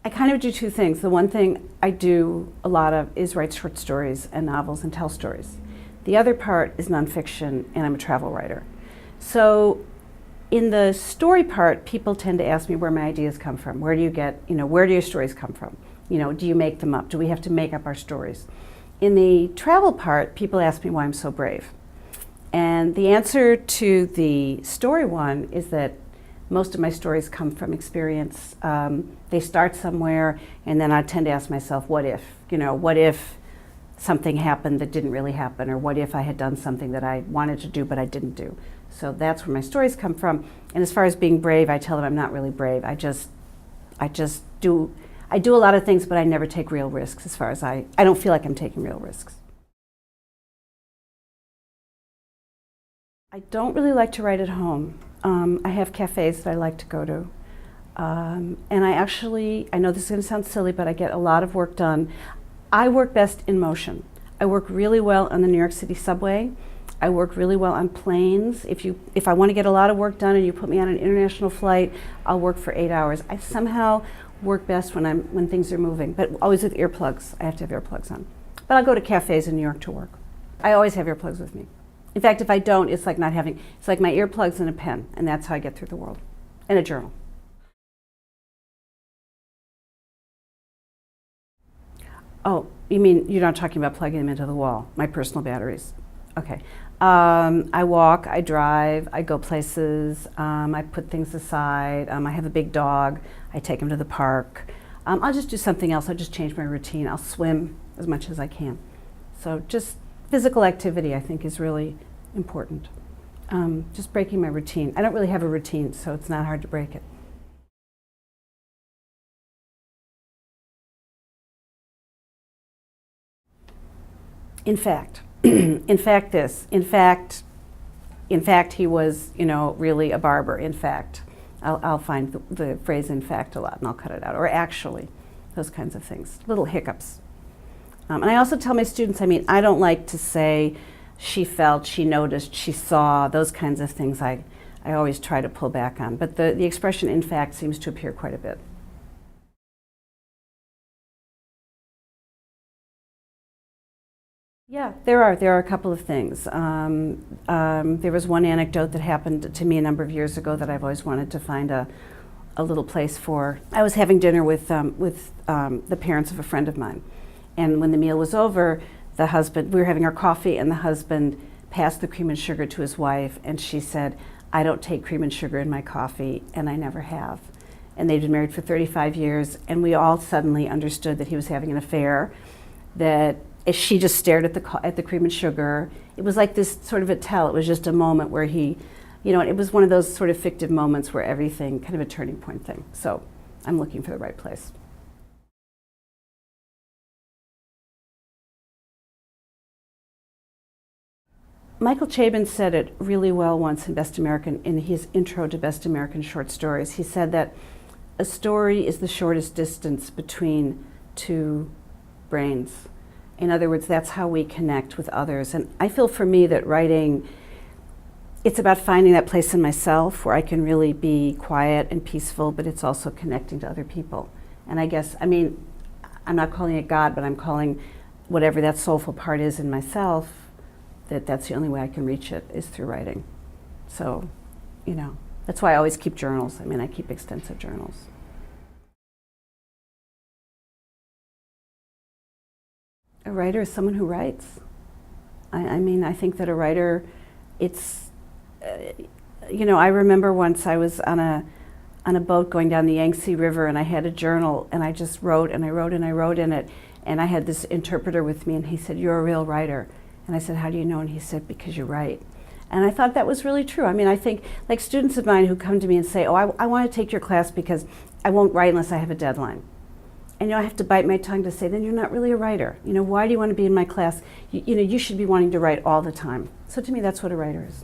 I kind of do two things. The one thing I do a lot of is write short stories and novels and tell stories. The other part is nonfiction, and I'm a travel writer. So in the story part, people tend to ask me where my ideas come from. Where do you get, where do your stories come from? Do you make them up? Do we have to make up our stories? In the travel part, people ask me why I'm so brave. And the answer to the story one is that most of my stories come from experience. They start somewhere, and then I tend to ask myself, what if? What if something happened that didn't really happen, or what if I had done something that I wanted to do but I didn't do? So that's where my stories come from. And as far as being brave, I tell them I'm not really brave. I do a lot of things, but I never take real risks. As far as I don't feel like I'm taking real risks. I don't really like to write at home. I have cafes that I like to go to. And I know this is going to sound silly, but I get a lot of work done. I work best in motion. I work really well on the New York City subway. I work really well on planes. If I want to get a lot of work done and you put me on an international flight, I'll work for 8 hours. I somehow work best when things are moving, but always with earplugs. I have to have earplugs on. But I'll go to cafes in New York to work. I always have earplugs with me. In fact, if I don't, it's like my earplugs and a pen, and that's how I get through the world, and a journal. Oh, you mean you're not talking about plugging them into the wall, my personal batteries? Okay. I walk, I drive, I go places, I put things aside. I have a big dog, I take him to the park. I'll just do something else, I'll just change my routine. I'll swim as much as I can. So just physical activity, I think, is really important. Just breaking my routine. I don't really have a routine, so it's not hard to break it. In fact, in fact, he was, really a barber. In fact, I'll find the phrase "in fact" a lot, and I'll cut it out. Or actually, those kinds of things, little hiccups. And I also tell my students, I don't like to say she felt, she noticed, she saw, those kinds of things I always try to pull back on. But the expression "in fact" seems to appear quite a bit. Yeah, there are a couple of things. There was one anecdote that happened to me a number of years ago that I've always wanted to find a little place for. I was having dinner with the parents of a friend of mine, and when the meal was over, we were having our coffee, and the husband passed the cream and sugar to his wife, and she said, "I don't take cream and sugar in my coffee, and I never have." And they'd been married for 35 years, and we all suddenly understood that he was having an affair, that she just stared at the cream and sugar. It was like this sort of a tell. It was just a moment where it was one of those sort of fictive moments where everything, kind of a turning point thing. So I'm looking for the right place. Michael Chabon said it really well once in his intro to Best American Short Stories. He said that a story is the shortest distance between two brains. In other words, that's how we connect with others. And I feel for me that writing, it's about finding that place in myself where I can really be quiet and peaceful, but it's also connecting to other people. And I guess, I'm not calling it God, but I'm calling whatever that soulful part is in myself, that's the only way I can reach it is through writing. So, that's why I always keep journals. I keep extensive journals. A writer is someone who writes. I think that a writer, I remember once I was on a boat going down the Yangtze River, and I had a journal, and I just wrote and I wrote and I wrote in it, and I had this interpreter with me, and he said, "You're a real writer." And I said, "How do you know?" And he said, "Because you write." And I thought that was really true. I think like students of mine who come to me and say, "Oh, I want to take your class because I won't write unless I have a deadline." And I have to bite my tongue to say, then you're not really a writer. Why do you want to be in my class? You should be wanting to write all the time. So to me, that's what a writer is.